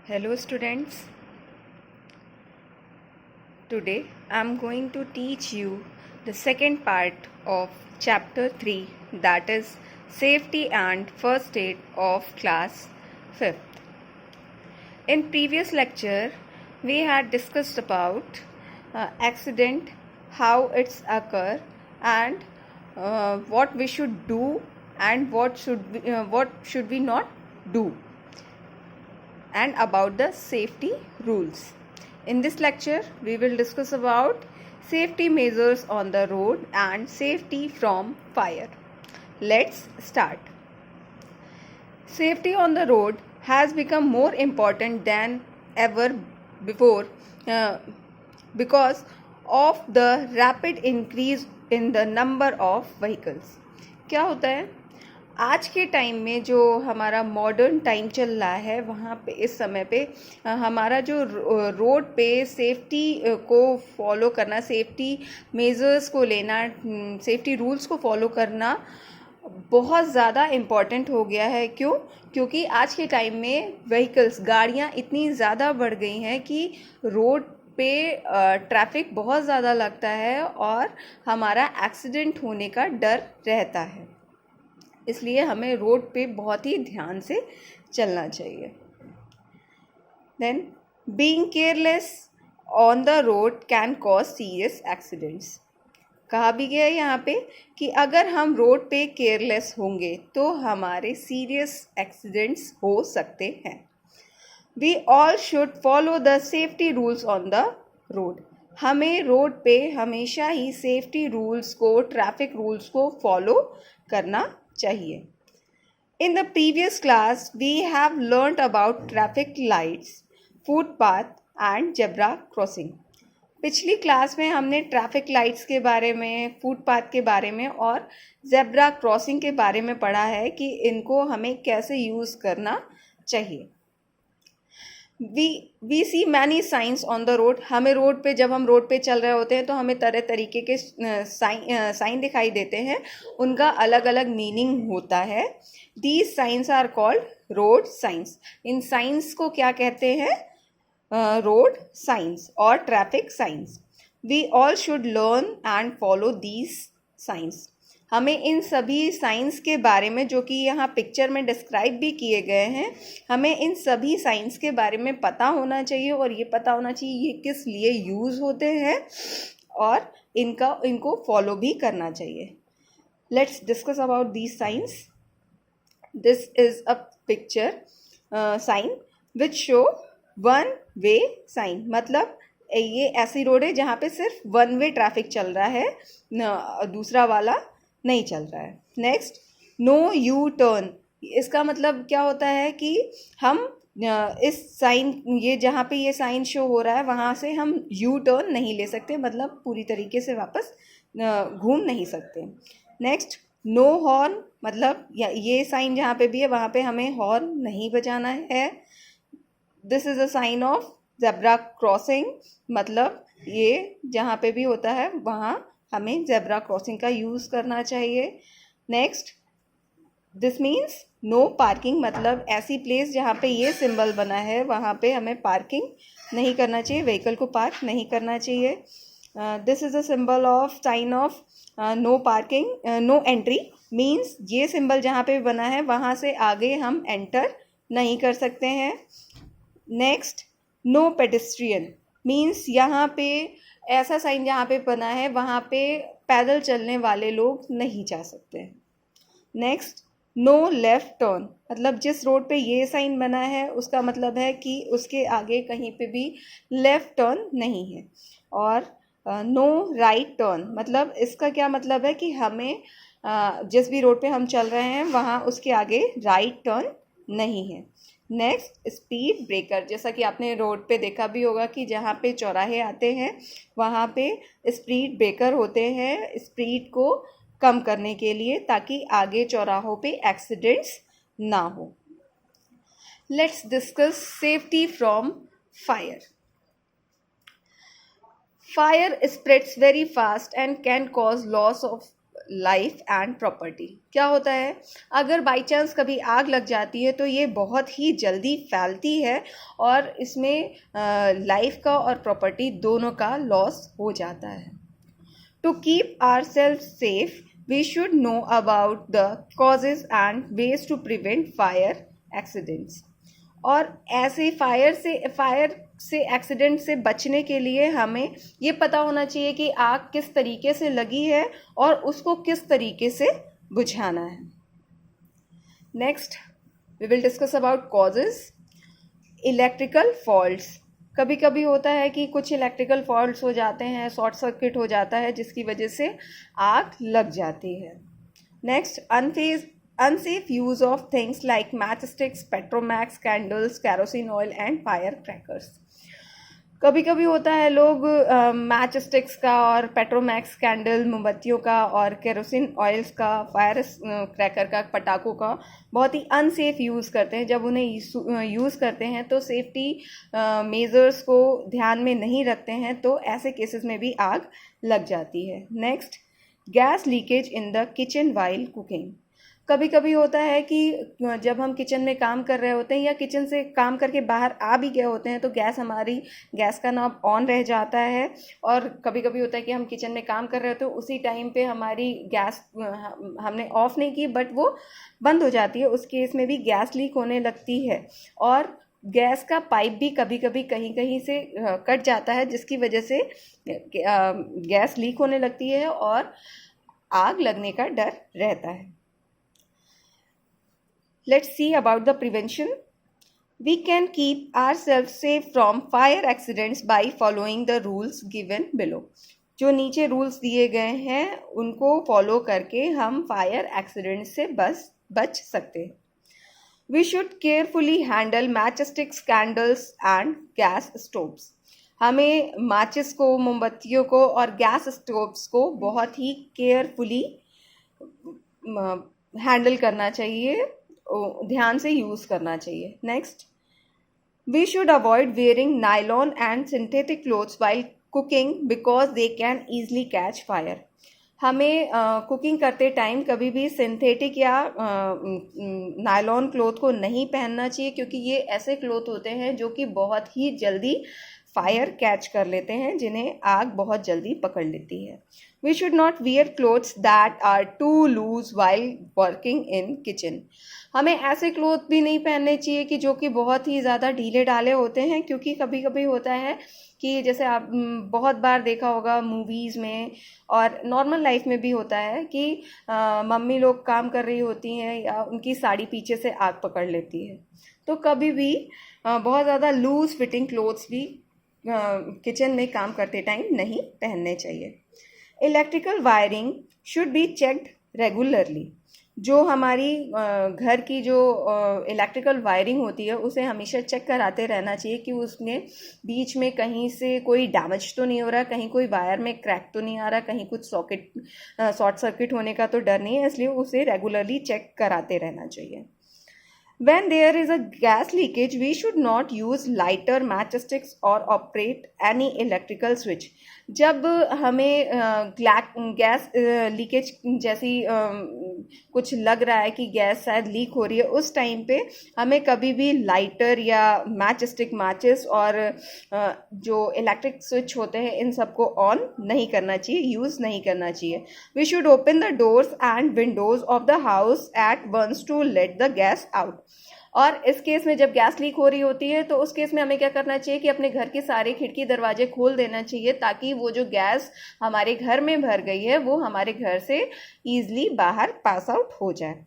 Hello students, today I am going to teach you the second part of chapter 3, that is safety and first aid of class 5th. In previous lecture we had discussed about accident, how it's occur, and what we should do and what should we not do, and about the safety rules. In this lecture, we will discuss about safety measures on the road and safety from fire. Let's start. Safety on the road has become more important than ever before because of the rapid increase in the number of vehicles. क्या होता है, आज के time में जो हमारा modern time चल रहा है वहाँ पे इस समय पे हमारा जो रोड पे सेफ्टी को फॉलो करना, सेफ्टी मेजर्स को लेना, सेफ्टी रूल्स को फॉलो करना बहुत ज़्यादा इम्पॉर्टेंट हो गया है। क्यों? क्योंकि आज के टाइम में व्हीकल्स, गाड़ियाँ इतनी ज़्यादा बढ़ गई हैं कि रोड पे ट्रैफिक बहुत ज़्यादा लगता है और हमारा एक्सीडेंट होने का डर रहता है। इसलिए हमें रोड पे बहुत ही ध्यान से चलना चाहिए। Then being careless on the road can cause serious accidents. कहा भी गया है यहाँ पे कि अगर हम रोड पे केयरलेस होंगे तो हमारे सीरियस एक्सीडेंट्स हो सकते हैं। We all should follow the safety rules on the road. हमें रोड पे हमेशा ही सेफ्टी रूल्स को, ट्रैफिक रूल्स को फॉलो करना चाहिए। In the previous class, we have learnt about traffic lights, footpath and zebra crossing. पिछली क्लास में हमने ट्रैफिक लाइट्स के बारे में, फुटपाथ के बारे में और जेब्रा क्रॉसिंग के बारे में पढ़ा है कि इनको हमें कैसे यूज़ करना चाहिए। We see many signs on the road. हमें रोड पे, जब हम रोड पे चल रहे होते हैं तो हमें तरह तरीके के साइन दिखाई देते हैं, उनका अलग अलग मीनिंग होता है। These signs are called road signs. इन साइंस को क्या कहते हैं? रोड साइंस और traffic signs. We all should learn and follow these signs. हमें इन सभी साइंस के बारे में, जो कि यहाँ पिक्चर में डिस्क्राइब भी किए गए हैं, हमें इन सभी साइंस के बारे में पता होना चाहिए और ये पता होना चाहिए ये किस लिए यूज़ होते हैं और इनको फॉलो भी करना चाहिए। Let's discuss about these signs. This is a picture sign which show one way sign. मतलब ये ऐसी रोड है जहाँ पे सिर्फ वन वे ट्रैफिक चल रहा है, दूसरा वाला नहीं चल रहा है। Next, no U turn. इसका मतलब क्या होता है कि हम इस साइन, ये जहाँ पे ये साइन शो हो रहा है वहाँ से हम यू टर्न नहीं ले सकते, मतलब पूरी तरीके से वापस घूम नहीं सकते। Next, no horn. मतलब ये साइन जहाँ पे भी है वहाँ पे हमें हॉर्न नहीं बजाना है। This is a sign of zebra crossing. मतलब ये जहाँ पे भी होता है वहाँ हमें जेब्रा क्रॉसिंग का यूज़ करना चाहिए। Next, this means no parking. मतलब ऐसी प्लेस जहाँ पे ये सिंबल बना है वहाँ पे हमें पार्किंग नहीं करना चाहिए, व्हीकल को पार्क नहीं करना चाहिए। This is a symbol of sign of no parking, no entry. Means ये सिंबल जहाँ पे बना है वहाँ से आगे हम एंटर नहीं कर सकते हैं। Next, no pedestrian. मीन्स यहाँ पे ऐसा साइन जहाँ पे बना है वहाँ पे पैदल चलने वाले लोग नहीं जा सकते हैं। Next, no left turn. मतलब जिस रोड पे ये साइन बना है उसका मतलब है कि उसके आगे कहीं पे भी लेफ़्ट टर्न नहीं है। और नो राइट टर्न, मतलब इसका क्या मतलब है कि हमें जिस भी रोड पे हम चल रहे हैं वहाँ उसके आगे राइट टर्न नहीं है। Next, speed breaker. जैसा कि आपने रोड पे देखा भी होगा कि जहाँ पे चौराहे आते हैं वहाँ पे स्पीड ब्रेकर होते हैं, स्पीड को कम करने के लिए, ताकि आगे चौराहों पे एक्सीडेंट्स ना हो। Let's discuss safety from fire. Fire spreads very fast and can cause loss of life and property. क्या होता है, अगर बाई चांस कभी आग लग जाती है तो ये बहुत ही जल्दी फैलती है और इसमें लाइफ का और प्रॉपर्टी दोनों का लॉस हो जाता है। To keep ourselves safe we should know about the causes and ways to prevent fire accidents. और ऐसे फायर से एक्सीडेंट से बचने के लिए हमें ये पता होना चाहिए कि आग किस तरीके से लगी है और उसको किस तरीके से बुझाना है। Next we will discuss about causes. Electrical faults, कभी कभी होता है कि कुछ इलेक्ट्रिकल फॉल्ट्स हो जाते हैं, शॉर्ट सर्किट हो जाता है जिसकी वजह से आग लग जाती है। Next unsafe use of things like matchsticks, petromax, candles, kerosene oil and firecrackers। कभी कभी होता है लोग मैच स्टिक्स का और पेट्रोमैक्स कैंडल मोमबत्तियों का और केरोसिन ऑयल्स का, फायर क्रैकर का, पटाखों का बहुत ही अनसेफ यूज़ करते हैं। जब उन्हें यूज़ करते हैं तो सेफ्टी मेजर्स को ध्यान में नहीं रखते हैं तो ऐसे केसेस में भी आग लग जाती है। Next, gas leakage in the kitchen while cooking. कभी कभी होता है कि जब हम किचन में काम कर रहे होते हैं या किचन से काम करके बाहर आ भी गए होते हैं तो गैस का नॉब ऑन रह जाता है और कभी कभी होता है कि हम किचन में काम कर रहे होते हैं, उसी टाइम पे हमारी गैस हमने ऑफ नहीं की बट वो बंद हो जाती है। उस केस में भी गैस लीक होने लगती है और गैस का पाइप भी कभी कभी कहीं कहीं से कट जाता है जिसकी वजह से गैस लीक होने लगती है और आग लगने का डर रहता है। Let's see about the prevention. We can keep ourselves safe from fire accidents by following the rules given below. जो नीचे रूल्स दिए गए हैं उनको फॉलो करके हम फायर एक्सीडेंट से बच सकते हैं। We should carefully handle matchsticks, candles and gas stoves. हमें माचिस को, मोमबत्तियों को और गैस स्टोव्स को बहुत ही केयरफुली हैंडल करना चाहिए, ध्यान से यूज़ करना चाहिए। Next, we should avoid wearing nylon and synthetic clothes while cooking because they can easily catch fire. हमें कुकिंग करते टाइम कभी भी सिंथेटिक या नायलॉन क्लोथ को नहीं पहनना चाहिए क्योंकि ये ऐसे क्लोथ होते हैं जो कि बहुत ही जल्दी फायर कैच कर लेते हैं, जिन्हें आग बहुत जल्दी पकड़ लेती है। We should not wear clothes that are too loose while working in kitchen. हमें ऐसे क्लोथ भी नहीं पहनने चाहिए कि जो कि बहुत ही ज़्यादा ढीले ढाले होते हैं, क्योंकि कभी कभी होता है कि जैसे आप बहुत बार देखा होगा मूवीज़ में और नॉर्मल लाइफ में भी होता है कि मम्मी लोग काम कर रही होती हैं या उनकी साड़ी पीछे से आग पकड़ लेती है। तो कभी भी बहुत ज़्यादा लूज फिटिंग क्लोथ्स भी किचन में काम करते टाइम नहीं पहनने चाहिए। Electrical wiring should be checked regularly. जो हमारी घर की जो इलेक्ट्रिकल वायरिंग होती है उसे हमेशा चेक कराते रहना चाहिए कि उसमें बीच में कहीं से कोई डैमेज तो नहीं हो रहा, कहीं कोई वायर में क्रैक तो नहीं आ रहा, कहीं कुछ शॉर्ट सर्किट होने का तो डर नहीं है, इसलिए उसे रेगुलरली चेक कराते रहना चाहिए। When there is a gas leakage, we should not use lighter matchsticks or operate any electrical switch. जब हमें गैस लीकेज जैसी कुछ लग रहा है कि गैस शायद लीक हो रही है, उस टाइम पे हमें कभी भी लाइटर या मैचेस और जो इलेक्ट्रिक स्विच होते हैं इन सबको ऑन नहीं करना चाहिए, यूज़ नहीं करना चाहिए। We should open the doors and windows of the house at once to let the gas out. और इस केस में जब गैस लीक हो रही होती है तो उस केस में हमें क्या करना चाहिए कि अपने घर के सारे खिड़की दरवाजे खोल देना चाहिए ताकि वो जो गैस हमारे घर में भर गई है वो हमारे घर से ईजिली बाहर पास आउट हो जाए।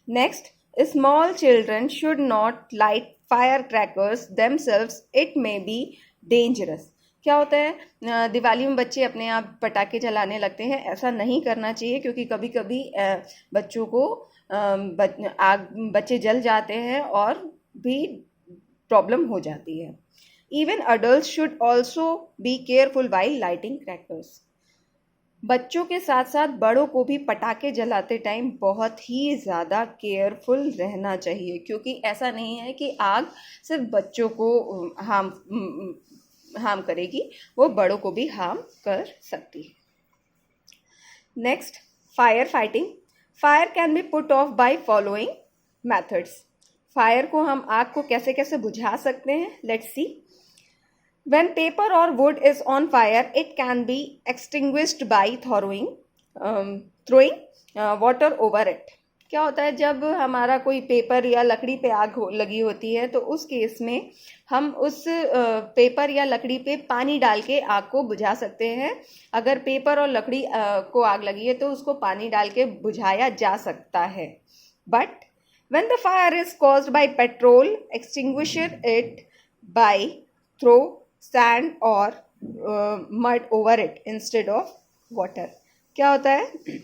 Next, small children should not light fire crackers themselves, it may be dangerous. क्या होता है, दिवाली में बच्चे अपने आप पटाखे जलाने लगते हैं, ऐसा नहीं करना चाहिए क्योंकि कभी कभी बच्चों को बच्चे जल जाते हैं और भी प्रॉब्लम हो जाती है। Even adult should also be careful while lighting crackers. बच्चों के साथ साथ बड़ों को भी पटाखे जलाते टाइम बहुत ही ज़्यादा केयरफुल रहना चाहिए, क्योंकि ऐसा नहीं है कि आग सिर्फ बच्चों को हार्म करेगी, वो बड़ों को भी हार्म कर सकती है। Next, fire fighting. Fire can B put off by following methods. Fire को हम, आग को कैसे कैसे बुझा सकते हैं, let's see. When paper or wood is on fire, it can be extinguished by throwing water over it. क्या होता है, जब हमारा कोई पेपर या लकड़ी पे आग लगी होती है तो उस केस में हम उस पेपर या लकड़ी पे पानी डाल के आग को बुझा सकते हैं. अगर पेपर और लकड़ी को आग लगी है तो उसको पानी डाल के बुझाया जा सकता है. But when the fire is caused by petrol, extinguish it by throw sand or mud over it instead of water. क्या होता है,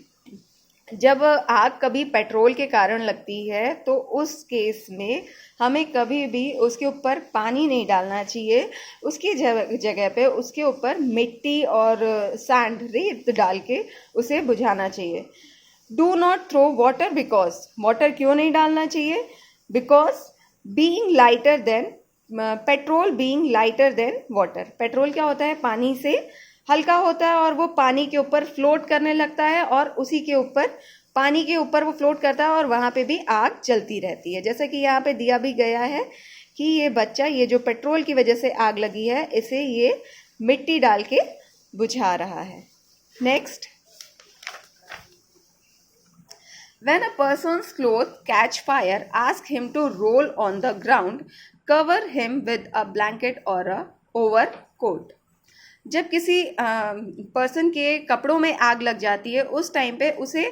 जब आग कभी पेट्रोल के कारण लगती है तो उस केस में हमें कभी भी उसके ऊपर पानी नहीं डालना चाहिए. उसकी जगह पे उसके ऊपर मिट्टी और सैंड, रेत डाल के उसे बुझाना चाहिए. Do not throw water, because, water क्यों नहीं डालना चाहिए, because being lighter than petrol, being lighter than water. Petrol क्या होता है, पानी से हल्का होता है और वो पानी के ऊपर फ्लोट करने लगता है और उसी के ऊपर, पानी के ऊपर वो फ्लोट करता है और वहाँ पे भी आग जलती रहती है. जैसे कि यहाँ पे दिया भी गया है कि ये बच्चा, ये जो पेट्रोल की वजह से आग लगी है, इसे ये मिट्टी डाल के बुझा रहा है. Next, when a person's clothes catch fire, ask him to roll on the ground, cover him with a blanket or a overcoat. जब किसी पर्सन के कपड़ों में आग लग जाती है उस टाइम पे उसे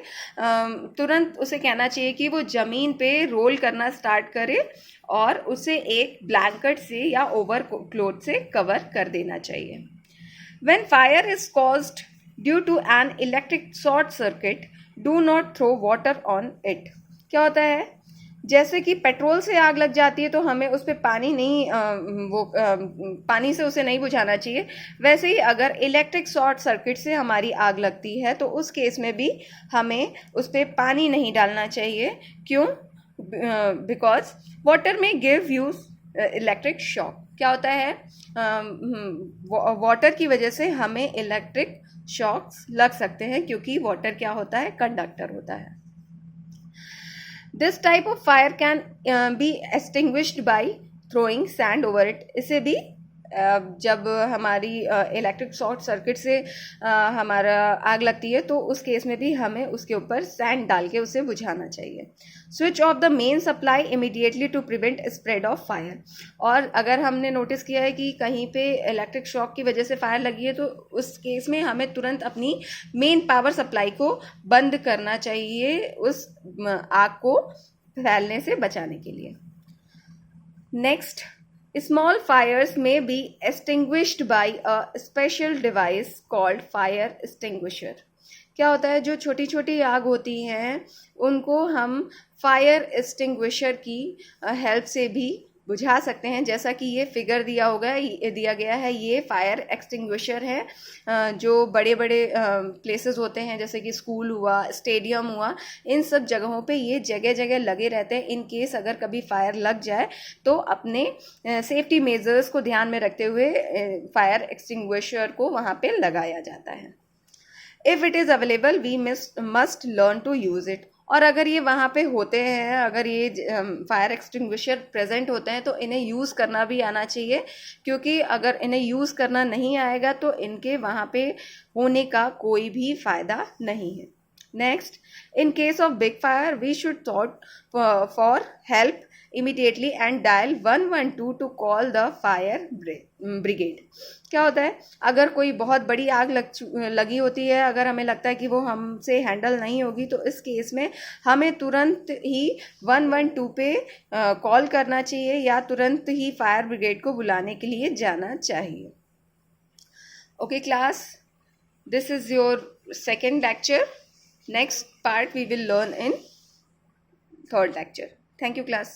तुरंत उसे कहना चाहिए कि वो ज़मीन पे रोल करना स्टार्ट करे और उसे एक ब्लैंकेट से या ओवर क्लोथ से कवर कर देना चाहिए. When fire is caused due to an electric short circuit, do not throw water on it. क्या होता है, जैसे कि पेट्रोल से आग लग जाती है तो हमें उस पर पानी नहीं, पानी से उसे नहीं बुझाना चाहिए. वैसे ही अगर इलेक्ट्रिक शॉर्ट सर्किट से हमारी आग लगती है तो उस केस में भी हमें उस पर पानी नहीं डालना चाहिए. क्यों, बिकॉज वाटर में गिव यू इलेक्ट्रिक शॉक. क्या होता है, वाटर की वजह से हमें इलेक्ट्रिक शॉक्स लग सकते हैं क्योंकि वाटर क्या होता है, कंडक्टर होता है. This type of fire can be extinguished by throwing sand over it. इसे भी जब हमारी इलेक्ट्रिक शॉर्ट सर्किट से हमारा आग लगती है तो उस केस में भी हमें उसके ऊपर सैंड डाल के उसे बुझाना चाहिए. Switch off the main supply immediately to prevent spread of fire. और अगर हमने नोटिस किया है कि कहीं पे इलेक्ट्रिक शॉक की वजह से फायर लगी है तो उस केस में हमें तुरंत अपनी मेन पावर सप्लाई को बंद करना चाहिए उस आग को फैलने से बचाने के लिए. Next, small fires may be extinguished by a special device called fire extinguisher. क्या होता है, जो छोटी छोटी आग होती हैं उनको हम फायर एक्सटिंग्विशर की हेल्प से भी बुझा सकते हैं. जैसा कि ये फिगर दिया गया है, ये फायर एक्सटिंग्विशर है. जो बड़े बड़े प्लेसेस होते हैं जैसे कि स्कूल हुआ, स्टेडियम हुआ, इन सब जगहों पे ये जगह जगह लगे रहते हैं. इन केस अगर कभी फायर लग जाए तो अपने सेफ्टी मेजर्स को ध्यान में रखते हुए फायर एक्सटिंग्विशर को वहाँ पे लगाया जाता है. If it is available we must learn to use it. और अगर ये वहाँ पे होते हैं, अगर ये फायर एक्सटिंग्विशर प्रेजेंट होते हैं तो इन्हें यूज़ करना भी आना चाहिए, क्योंकि अगर इन्हें यूज़ करना नहीं आएगा तो इनके वहाँ पे होने का कोई भी फ़ायदा नहीं है. Next, in case of big fire we should thought for help immediately and dial 112 to call the fire brigade. क्या होता है, अगर कोई बहुत बड़ी आग लगी होती है, अगर हमें लगता है कि वो हमसे हैंडल नहीं होगी तो इस केस में हमें तुरंत ही 112 पे कॉल करना चाहिए या तुरंत ही फायर ब्रिगेड को बुलाने के लिए जाना चाहिए. Okay class, this is your second lecture. Next part we will learn in third lecture. Thank you class.